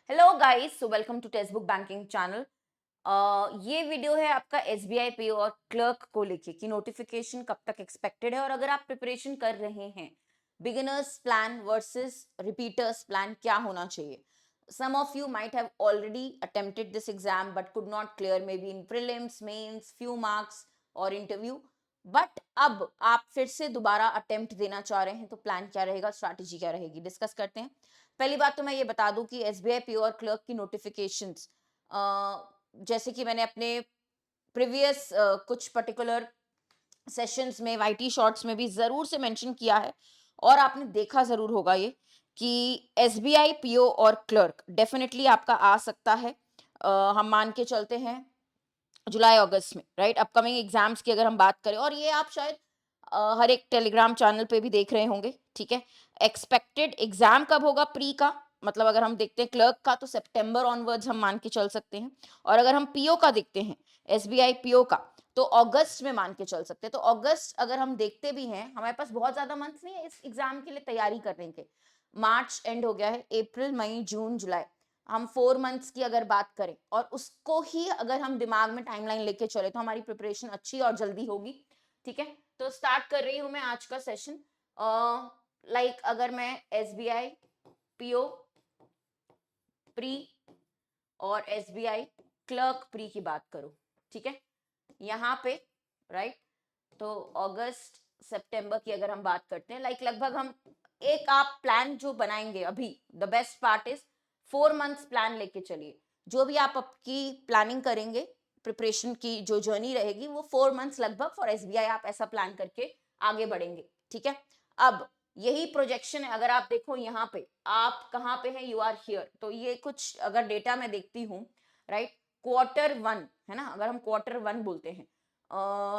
Hello guys, so welcome to textbook banking channel. ये video है आपका SBI PO और क्लर्क को लेके कि नोटिफिकेशन कब तक एक्सपेक्टेड है और अगर आप प्रिपरेशन कर रहे हैं, beginners plan versus repeaters plan क्या होना चाहिए। Some of you might have already attempted this exam but could not clear maybe in prelims, mains, few marks और इंटरव्यू। बट अब आप फिर से दोबारा अटेम्प्ट देना चाह रहे हैं तो प्लान क्या रहेगा, स्ट्रैटेजी क्या रहेगी, डिस्कस करते हैं। पहली बात तो मैं ये बता दूं कि एसबीआई पीओ और क्लर्क की नोटिफिकेशंस, जैसे कि मैंने अपने प्रीवियस कुछ पर्टिकुलर सेशंस में वाईटी शॉर्ट्स में भी जरूर से मेंशन किया है और आपने देखा जरूर होगा ये कि एसबीआई पीओ और क्लर्क डेफिनेटली आपका आ सकता है। हम मान के चलते हैं जुलाई अगस्त में, राइट, अपकमिंग एग्जाम्स की अगर हम बात करें, और ये आप शायद हर एक टेलीग्राम चैनल पे भी देख रहे होंगे, ठीक है। एक्सपेक्टेड एग्जाम कब होगा प्री का, मतलब अगर हम देखते हैं क्लर्क का तो सितंबर ऑनवर्ड्स हम मान के चल सकते हैं, और अगर हम पीओ का देखते हैं, एसबीआई पीओ का, तो अगस्त में मान के चल सकते हैं। तो अगस्त अगर हम देखते भी हैं, हमारे पास बहुत ज्यादा मंथ नहीं है इस एग्जाम के लिए तैयारी करने के। मार्च एंड हो गया है, अप्रैल, मई, जून, जुलाई, हम 4 मंथ्स की अगर बात करें और उसको ही अगर हम दिमाग में टाइमलाइन लेके चले तो हमारी प्रिपरेशन अच्छी और जल्दी होगी, ठीक है। तो स्टार्ट कर रही हूं मैं आज का सेशन। लाइक अगर मैं एसबीआई पीओ प्री और एसबीआई क्लर्क प्री की बात करूं, ठीक है, यहाँ पे, राइट, तो अगस्त सितंबर की अगर हम बात करते हैं, लाइक लगभग हम एक आप प्लान जो बनाएंगे अभी, the best part is 4 months plan लेके चलिए। जो भी आप आपकी प्लानिंग करेंगे, प्रिपरेशन की जो जर्नी रहेगी वो 4 मंथ्स लगभग फॉर एसबीआई आप ऐसा प्लान करके आगे बढ़ेंगे, ठीक है। अब यही प्रोजेक्शन है, अगर आप देखो यहाँ पे आप कहाँ पे हैं, यू आर हियर, तो ये कुछ अगर डेटा मैं देखती हूँ, राइट, Q1 है ना, अगर हम Q1 बोलते हैं,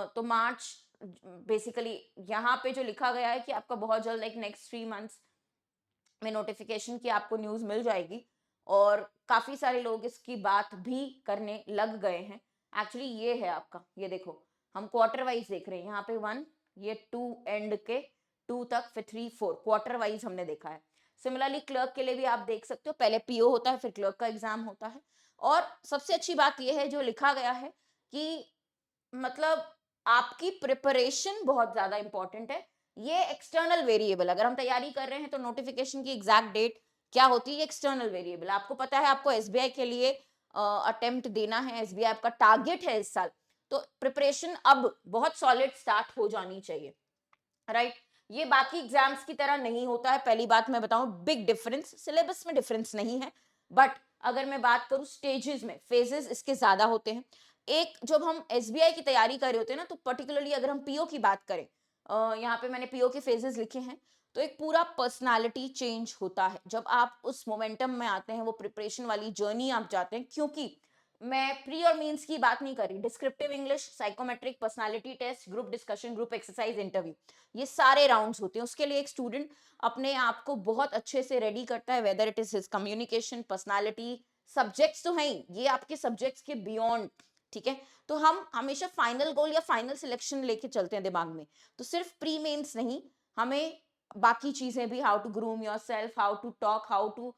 तो मार्च, बेसिकली यहाँ पे जो लिखा गया है कि आपका बहुत जल्द लाइक नेक्स्ट 3 मंथ्स में नोटिफिकेशन की आपको न्यूज मिल जाएगी, और काफी सारे लोग इसकी बात भी करने लग गए हैं। एक्चुअली ये है आपका, ये देखो, हम क्वार्टर वाइज देख रहे हैं, यहाँ पे 1, ये 2 एंड के 2 तक, फिर 3, 4 क्वार्टर वाइज हमने देखा है। सिमिलरली क्लर्क के लिए भी आप देख सकते हो, पहले पीओ होता है फिर क्लर्क का एग्जाम होता है। और सबसे अच्छी बात यह है जो लिखा गया है कि मतलब आपकी प्रिपरेशन बहुत ज्यादा इंपॉर्टेंट है। ये एक्सटर्नल वेरिएबल, अगर हम तैयारी कर रहे हैं तो नोटिफिकेशन की एग्जैक्ट डेट क्या होती है, एक्सटर्नल वेरिएबल। आपको पता है आपको एसबीआई के लिए अटेम्प्ट देना है, एसबीआई आपका टारगेट है इस साल, तो प्रिपरेशन अब बहुत सॉलिड स्टार्ट हो जानी चाहिए, राइट। ये बाकी एग्जाम्स की तरह नहीं होता है, पहली बात मैं बताऊं, बिग डिफरेंस, सिलेबस में डिफरेंस नहीं है, बट अगर मैं बात करूं स्टेजेस में, फेजेस इसके ज्यादा होते हैं। एक जब हम एसबीआई की तैयारी कर रहे होते हैं ना, तो पर्टिकुलरली अगर हम पीओ की बात करें, यहाँ पे मैंने पीओ के फेजेस लिखे हैं, तो एक पूरा पर्सनालिटी चेंज होता है जब आप उस मोमेंटम में आते हैं, वो प्रिपरेशन वाली जर्नी आप जाते हैं। क्योंकि मैं प्री और मींस की बात नहीं कर रही, descriptive English, psychometric, personality test, group discussion, group exercise, interview, ये सारे राउंड्स होते हैं। उसके लिए एक स्टूडेंट अपने आप को बहुत अच्छे से रेडी करता है, whether it is his communication, personality, subjects तो हैं ही, ये आपके सब्जेक्ट्स के बियॉन्ड, ठीक है। तो हम हमेशा फाइनल गोल या फाइनल सिलेक्शन लेके चलते हैं दिमाग में, तो सिर्फ प्री मेंस नहीं, हमें बाकी चीजें भी, how to groom yourself, how to talk, how to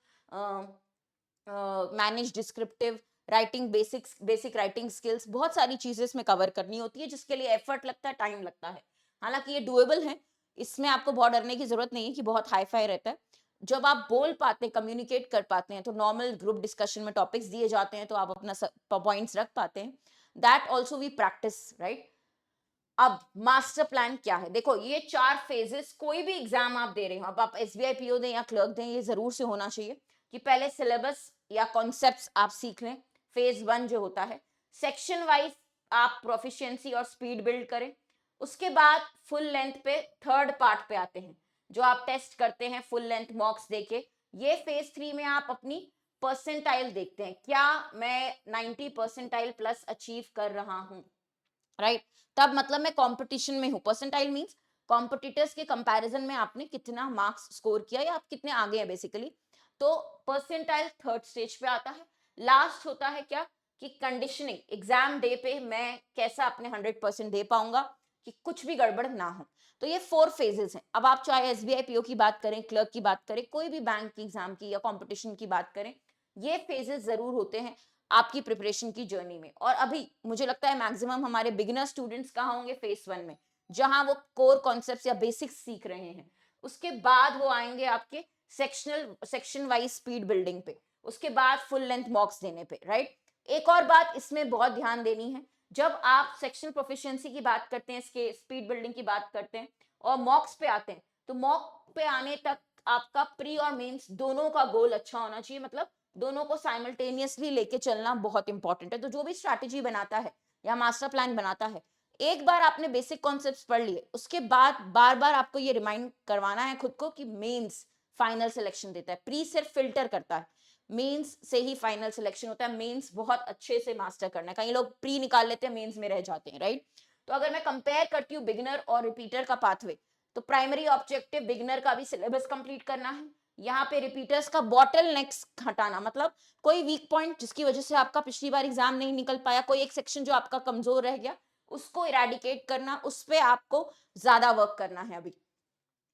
manage descriptive writing, basic writing skills, बहुत सारी चीजें इसमें कवर करनी होती है, जिसके लिए एफर्ट लगता है, टाइम लगता है। हालांकि ये डुएबल है, इसमें आपको बहुत डरने की जरूरत नहीं है कि बहुत हाई फाई रहता है। जब आप बोल पाते हैं, कम्युनिकेट कर पाते हैं, तो नॉर्मल ग्रुप डिस्कशन में टॉपिक्स दिए जाते हैं तो आप अपना पॉइंट्स रख पाते हैं, that also we practice, right. अब मास्टर प्लान क्या है, देखो ये 4 फेजेस, कोई भी एग्जाम आप दे रहे हो, अब आप एसबीआई पीओ दें या क्लर्क दें, ये जरूर से होना चाहिए कि पहले सिलेबस या कॉन्सेप्ट्स आप सीख लें, फेज 1 जो होता है। सेक्शन वाइज आप प्रोफिशिएंसी और स्पीड बिल्ड करें। उसके बाद फुल लेंथ पे थर्ड पार्ट पे आते हैं, जो आप टेस्ट करते हैं फुल लेंथ मॉक्स देके। ये फेज 3 में आप अपनी परसेंटाइल देखते हैं, क्या मैं 90 परसेंटाइल प्लस अचीव कर रहा हूं, राइट। तब मतलब मैं कंपटीशन में हूं, परसेंटाइल मींस कॉम्पिटिटर्स के कंपैरिजन में आपने कितना मार्क्स स्कोर किया या आप कितने आगे हैं बेसिकली। तो परसेंटाइल थर्ड स्टेज पे आता है। लास्ट होता है क्या, कि कंडीशनिंग, एग्जाम डे पे मैं कैसा अपने 100% दे पाऊंगा कि कुछ भी गड़बड़ ना हो। तो ये 4 फेजेस हैं। अब आप चाहे एसबीआई पीओ की बात करें, क्लर्क की बात करें, कोई भी बैंक की एग्जाम की या कॉम्पिटिशन की बात करें, ये फेजेस जरूर होते हैं आपकी प्रिपरेशन की जर्नी में। और अभी मुझे लगता है मैक्सिमम हमारे बिगिनर स्टूडेंट्स कहाँ होंगे, फेज 1 में, जहां वो कोर कॉन्सेप्ट्स या बेसिक्स सीख रहे हैं। उसके बाद वो आएंगे आपके सेक्शन वाइज स्पीड बिल्डिंग पे, उसके बाद फुल लेंथ मॉक्स देने पे, राइट। एक और बात इसमें बहुत ध्यान देनी है, जब आप सेक्शन प्रोफिशिएंसी की बात करते हैं, इसके स्पीड बिल्डिंग की बात करते हैं और मॉक्स पे आते हैं, तो मॉक पे आने तक आपका प्री और मेंस दोनों का गोल अच्छा होना चाहिए, मतलब दोनों को साइमल्टेनियसली लेके चलना बहुत इंपॉर्टेंट है। तो जो भी स्ट्रैटेजी बनाता है या मास्टर प्लान बनाता है, एक बार आपने बेसिक कॉन्सेप्ट्स पढ़ लिए, उसके बाद बार बार आपको ये रिमाइंड करवाना है खुद को कि मेंस फाइनल सिलेक्शन देता है, प्री सिर्फ फिल्टर करता है, मेंस से ही फाइनल सिलेक्शन होता है। मेंस बहुत अच्छे से मास्टर करना है, कई लोग प्री निकाल लेते हैं, मेंस में रह जाते हैं, राइट। तो अगर मैं कंपेयर करती हूँ बिगिनर और रिपीटर का पाथवे, तो प्राइमरी ऑब्जेक्टिव बिगिनर का भी सिलेबस कंप्लीट करना है, यहाँ पे रिपीटर्स का बॉटल नेक्स हटाना, मतलब कोई वीक पॉइंट जिसकी वजह से आपका पिछली बार एग्जाम नहीं निकल पाया, कोई एक सेक्शन जो आपका कमजोर रह गया, उसको इरेडिकेट करना, उस पर आपको ज्यादा वर्क करना है। अभी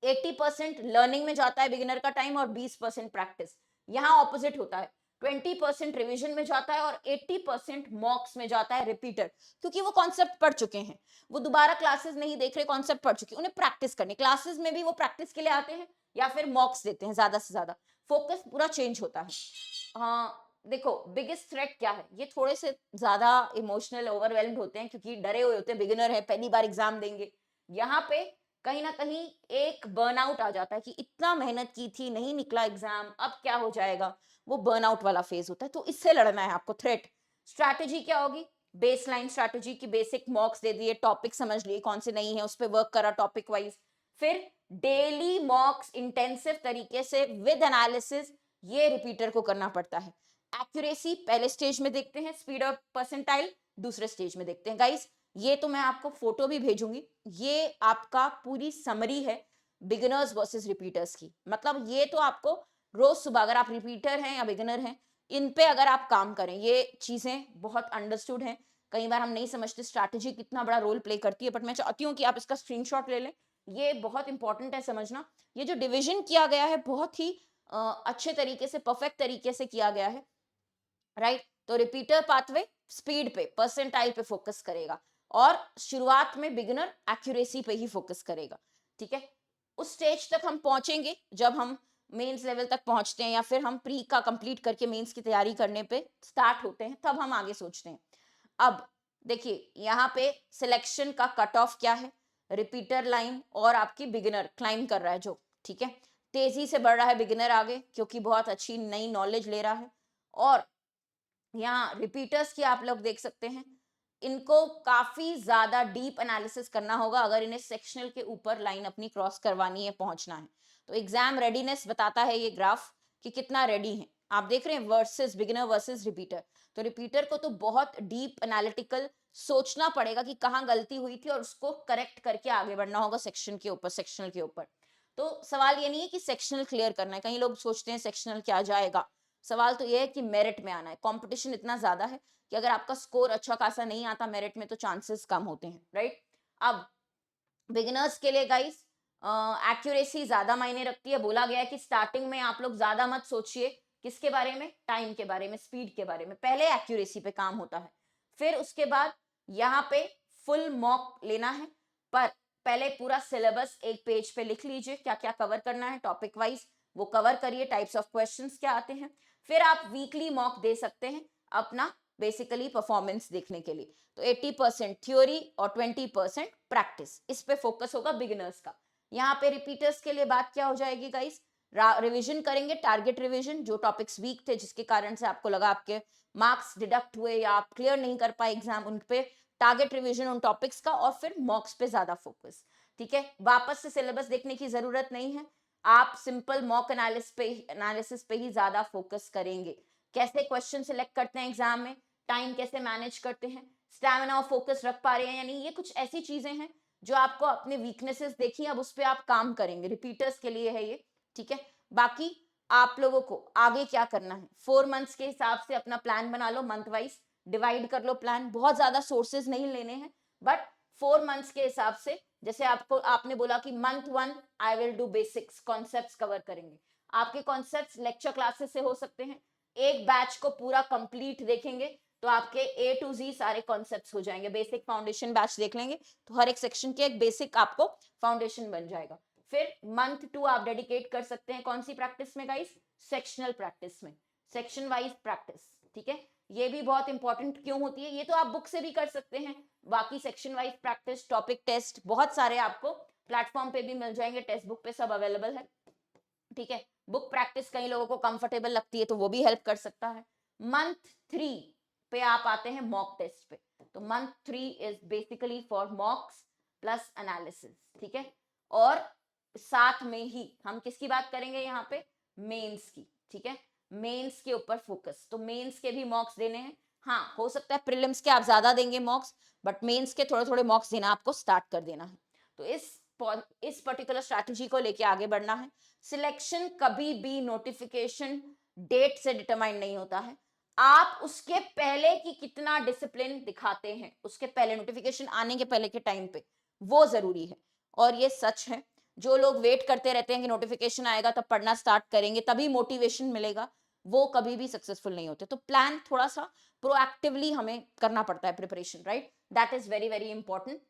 80% लर्निंग में जाता है बिगिनर का टाइम और 20% प्रैक्टिस। यहाँ ऑपोजिट होता है, 20% रिवीजन में जाता है और 80% मॉक्स में जाता है रिपीटर, क्योंकि वो कॉन्सेप्ट पढ़ चुके हैं, वो दोबारा क्लासेस नहीं देख रहे, कॉन्सेप्ट पढ़ चुके, उन्हें प्रैक्टिस करनी, क्लासेस में भी वो प्रैक्टिस के लिए आते हैं या फिर मॉक्स देते हैं, ज्यादा से ज्यादा फोकस पूरा चेंज होता है। हाँ देखो, बिगेस्ट थ्रेट क्या है, ये थोड़े से ज्यादा इमोशनल ओवरवेल्म्ड होते हैं क्योंकि डरे हुए होते हैं, बिगिनर है, पहली बार एग्जाम देंगे। यहाँ पे कहीं ना कहीं एक बर्नआउट आ जाता है कि इतना मेहनत की थी, नहीं निकला एग्जाम, अब क्या हो जाएगा, वो बर्नआउट वाला फेज होता है। तो इससे लड़ना है आपको। थ्रेट स्ट्रैटेजी क्या होगी, बेसलाइन स्ट्रैटेजी की बेसिक मॉक्स दे दिए, टॉपिक समझ लिए कौन से नहीं है, उस पर वर्क करा टॉपिक वाइज, फिर डेली मॉक्स इंटेंसिव तरीके से विद एनालिसिस, ये रिपीटर को करना पड़ता है। एक्यूरेसी पहले स्टेज में देखते हैं, स्पीड ऑफ परसेंटाइल दूसरे स्टेज में देखते हैं। गाइस ये तो मैं आपको फोटो भी भेजूंगी, ये आपका पूरी समरी है बिगिनर्स वर्सेस रिपीटर्स की। मतलब ये तो आपको रोज सुबह, अगर आप रिपीटर हैं या बिगिनर हैं, इन पे अगर आप काम करें, ये चीजें बहुत अंडरस्टूड हैं। कई बार हम नहीं समझते स्ट्रैटेजी कितना बड़ा रोल प्ले करती है, बट मैं चाहती हूँ कि आप इसका स्क्रीनशॉट ले लें, ये बहुत इंपॉर्टेंट है समझना। ये जो डिवीजन किया गया है बहुत ही अच्छे तरीके से, परफेक्ट तरीके से किया गया है, राइट। तो रिपीटर पाथवे स्पीड पे, परसेंटाइल पे फोकस करेगा और शुरुआत में बिगिनर एक्यूरेसी पे ही फोकस करेगा, ठीक है। उस स्टेज तक हम पहुंचेंगे जब हम मेंस लेवल तक पहुंचते हैं या फिर हम प्री का कंप्लीट करके मेंस की तैयारी करने पे स्टार्ट होते हैं, तब हम आगे सोचते हैं। अब देखिए यहाँ पे सिलेक्शन का कट ऑफ क्या है, रिपीटर लाइन और आपकी बिगिनर क्लाइम कर रहा है जो, ठीक है। तेजी से बढ़ रहा है बिगिनर आगे क्योंकि बहुत अच्छी नई नॉलेज ले रहा है, और यहाँ रिपीटर्स की आप लोग देख सकते हैं, इनको काफी ज्यादा डीप एनालिसिस करना होगा अगर इन्हें सेक्शनल के ऊपर लाइन अपनी क्रॉस करवानी है, पहुंचना है। तो एग्जाम रेडीनेस बताता है ये ग्राफ कि कितना रेडी है। आप देख रहे हैं वर्सेस बिगिनर वर्सेस रिपीटर, तो रिपीटर को तो बहुत डीप एनालिटिकल सोचना पड़ेगा कि कहाँ गलती हुई थी और उसको करेक्ट करके आगे बढ़ना होगा सेक्शन के ऊपर, सेक्शनल के ऊपर। तो सवाल ये नहीं है कि सेक्शनल क्लियर करना है, कई लोग सोचते हैं सेक्शनल क्या जाएगा, सवाल तो ये है कि मेरिट में आना है। कंपटीशन इतना ज्यादा है कि अगर आपका स्कोर अच्छा खासा नहीं आता मेरिट में तो चांसेस कम होते हैं, राइट। अब बिगिनर्स के लिए गाइस एक्यूरेसी ज्यादा मायने रखती है। बोला गया है कि स्टार्टिंग में आप लोग ज्यादा मत सोचिए, किसके बारे में, टाइम के बारे में, स्पीड के बारे में, पहले एक्यूरेसी पे काम होता है, फिर उसके बाद यहाँ पे फुल मॉक लेना है। पर पहले पूरा सिलेबस एक पेज पे लिख लीजिए, क्या क्या कवर करना है टॉपिक वाइज, वो कवर करिए, टाइप्स ऑफ क्वेश्चंस क्या आते हैं, फिर आप वीकली मॉक दे सकते हैं अपना बेसिकली परफॉर्मेंस देखने के लिए। तो 80% थ्योरी और 20% प्रैक्टिस, इस पे फोकस होगा बिगिनर्स का। यहाँ पे रिपीटर्स के लिए बात क्या हो जाएगी गाइस, रिवीजन करेंगे, टारगेट रिवीजन, जो टॉपिक्स वीक थे जिसके कारण से आपको लगा आपके मार्क्स डिडक्ट हुए या आप क्लियर नहीं कर पाए एग्जाम, उन पे टारगेट रिवीजन उन टॉपिक्स का, और फिर मॉक्स पे ज्यादा फोकस, ठीक है। वापस से सिलेबस देखने की जरूरत नहीं है, आप सिंपल मॉक एनालिसिस पे ही ज्यादा फोकस करेंगे। कैसे क्वेश्चन सिलेक्ट करते हैं एग्जाम में, टाइम कैसे मैनेज करते हैं, स्टैमिना और फोकस रख पा रहे हैं, यानी ये कुछ ऐसी चीजें हैं जो आपको अपने वीकनेसेस देखी, अब उस पर आप काम करेंगे, रिपीटर्स के लिए है ये, ठीक है। बाकी आप लोगों को आगे क्या करना है, 4 मंथ्स के हिसाब से अपना प्लान बना लो, मंथ वाइज डिवाइड कर लो प्लान, बहुत ज्यादा सोर्सेज नहीं लेने हैं, बट 4 मंथ्स के हिसाब से, जैसे आपको आपने बोला कि month 1 I will do basics, concepts cover करेंगे, आपके कॉन्सेप्ट्स लेक्चर क्लासेस से हो सकते हैं, एक बैच को पूरा कंप्लीट देखेंगे तो आपके A to Z सारे कॉन्सेप्ट्स हो जाएंगे। बेसिक फाउंडेशन बैच देख लेंगे तो हर एक सेक्शन के एक बेसिक आपको फाउंडेशन बन जाएगा। फिर मंथ 2 आप डेडिकेट कर सकते हैं कौन सी प्रैक्टिस में गाइस? सेक्शनल प्रैक्टिस में, सेक्शन वाइज प्रैक्टिस। ठीक है, ये भी बहुत इंपॉर्टेंट क्यों होती है? ये तो आप बुक से भी कर सकते हैं, बाकी section wise practice, topic test बहुत सारे आपको प्लेटफॉर्म पे भी मिल जाएंगे, टेक्स्ट बुक पे सब अवेलेबल है। ठीक है, बुक प्रैक्टिस कई लोगों को कंफर्टेबल लगती है तो वो भी हेल्प कर सकता है। मंथ 3 पे आप आते हैं मॉक टेस्ट पे, तो month 3 is basically for मॉक्स plus analysis. ठीक है, और साथ में ही हम किसकी बात करेंगे यहाँ पे? मेंस की। ठीक है, मेंस के ऊपर फोकस, तो मेंस के भी मॉक्स देने हैं। हाँ, हो सकता है प्रीलिम्स के आप ज्यादा देंगे मॉक्स, बट मेंस के थोड़े थोड़े मॉक्स देना आपको स्टार्ट कर देना है। तो इस पर्टिकुलर स्ट्रैटेजी को लेके आगे बढ़ना है। सिलेक्शन कभी भी नोटिफिकेशन डेट से डिटरमाइन नहीं होता है, आप उसके पहले की कितना डिसिप्लिन दिखाते हैं, उसके पहले नोटिफिकेशन आने के पहले के टाइम पे, वो जरूरी है। और ये सच है, जो लोग वेट करते रहते हैं कि नोटिफिकेशन आएगा तब पढ़ना स्टार्ट करेंगे तभी मोटिवेशन मिलेगा, वो कभी भी सक्सेसफुल नहीं होते। तो प्लान थोड़ा सा प्रोएक्टिवली हमें करना पड़ता है preparation, right? That is very very important.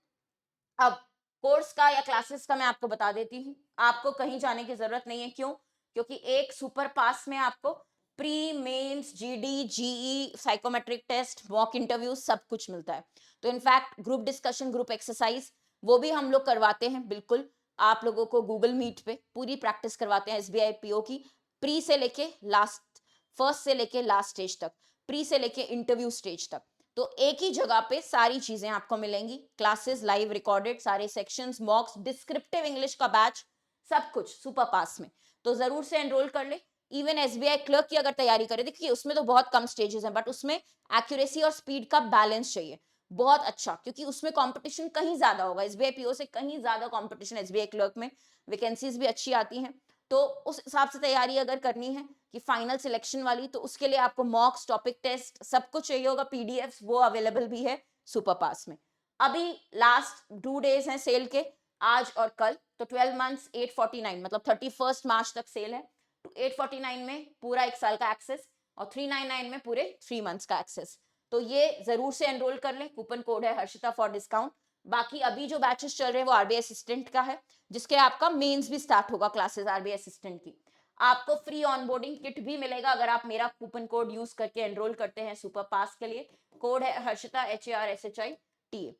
अब कोर्स का या क्लासेस का मैं आपको बता देती हूँ, आपको कहीं जाने की जरूरत नहीं है। क्यों? क्योंकि एक सुपर पास में आपको pre mains GD GE psychometric test mock interview सब कुछ मिलता है। तो in fact group discussion group exercise वो भी हम लोग करवाते हैं, बिल्कुल आप लोगों को गूगल मीट पे पूरी प्रैक्टिस करवाते हैं एसबीआई पीओ की, प्री से लेके लास्ट, फर्स्ट से लेके लास्ट स्टेज तक, प्री से लेके इंटरव्यू स्टेज तक। तो एक ही जगह पे सारी चीजें आपको मिलेंगी, क्लासेस लाइव रिकॉर्डेड, सारे सेक्शंस, मॉक्स, डिस्क्रिप्टिव इंग्लिश का बैच, सब कुछ सुपर पास में। तो जरूर से एनरोल कर ले। इवन एसबीआई क्लर्क की अगर तैयारी करें, देखिए उसमें तो बहुत कम स्टेजेस हैं, बट उसमें एक्यूरेसी और स्पीड का बैलेंस चाहिए बहुत अच्छा, क्योंकि उसमें कंपटीशन कहीं ज्यादा होगा, एसबीआई पीओ से कहीं ज्यादा कंपटीशन एसबीआई क्लर्क में, वैकेंसीज भी अच्छी आती हैं। तो उस हिसाब से तैयारी अगर करनी है कि फाइनल सिलेक्शन वाली, तो उसके लिए आपको मॉक्स, टॉपिक टेस्ट सब कुछ चाहिए होगा, पीडीएफ वो अवेलेबल भी है सुपर पास में। अभी लास्ट 2 डेज हैं सेल के, आज और कल, तो 12 मंथ्स 849 मतलब 31 मार्च तक सेल है। तो 849 में पूरा 1 साल का एक्सेस और 399 में पूरे 3 मंथ्स का एक्सेस। तो ये जरूर से एनरोल कर ले, कूपन कोड है हर्षिता फॉर डिस्काउंट। बाकी अभी जो बैचेस चल रहे हैं वो आरबीआई असिस्टेंट का है, जिसके आपका मेंस भी स्टार्ट होगा क्लासेस आरबीआई असिस्टेंट की। आपको फ्री ऑनबोर्डिंग किट भी मिलेगा अगर आप मेरा कूपन कोड यूज करके एनरोल करते हैं सुपर पास के लिए। कोड है हर्षिता HARSHITA।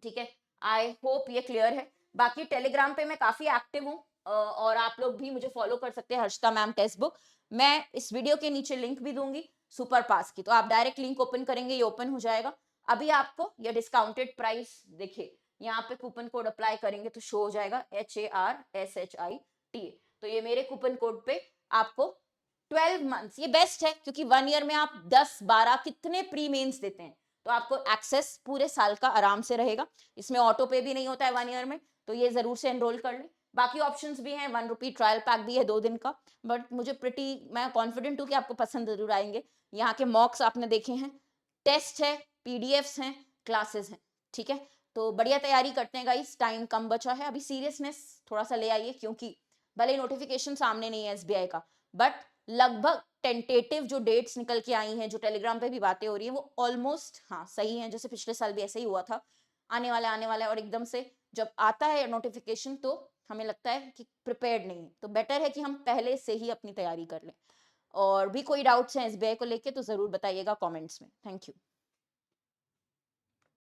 ठीक है, आई होप ये क्लियर है। बाकी टेलीग्राम पे मैं काफी एक्टिव हूँ, और आप लोग भी मुझे फॉलो कर सकते हैं, हर्षिता मैम टेक्स्ट बुक। मैं इस वीडियो के नीचे लिंक भी दूंगी सुपर पास की, तो आप डायरेक्ट लिंक ओपन करेंगे, ये ओपन हो जाएगा। अभी आपको ये डिस्काउंटेड प्राइस देखिए, यहाँ पे कूपन कोड अप्लाई करेंगे तो शो हो जाएगा HARSHITA। तो ये मेरे कूपन कोड पे आपको 12 मंथ्स, ये बेस्ट है क्योंकि 1 ईयर में आप 10-12 कितने प्री मेंस देते हैं, तो आपको एक्सेस पूरे साल का आराम से रहेगा। इसमें ऑटो पे भी नहीं होता है 1 ईयर में, तो ये जरूर से एनरोल कर ले। बाकी ऑप्शंस भी हैं, 1 रुपी ट्रायल पैक भी है 2 दिन का, बट मुझे मैं कॉन्फिडेंट हूँ कि आपको पसंद जरूर आएंगे। यहाँ के मॉक्स आपने देखे हैं, टेस्ट है, पीडीएफ्स हैं, क्लासेस हैं। ठीक है, तो बढ़िया तैयारी करते हैं गाइस, टाइम कम बचा है, अभी सीरियसनेस थोड़ा सा ले आइए, क्योंकि भले नोटिफिकेशन सामने नहीं है एसबीआई का, बट लगभग टेंटेटिव जो डेट्स निकल के आई हैं, जो टेलीग्राम पे भी बातें हो रही हैं, वो ऑलमोस्ट हाँ सही है, जैसे पिछले साल भी ऐसे ही हुआ था, आने वाला है, और एकदम से जब आता है नोटिफिकेशन तो हमें लगता है कि प्रिपेयर्ड नहीं है। तो बेटर है कि हम पहले से ही अपनी तैयारी कर लें। और भी कोई डाउट्स हैं एसबीआई को लेके तो जरूर बताइएगा कमेंट्स में। Thank you.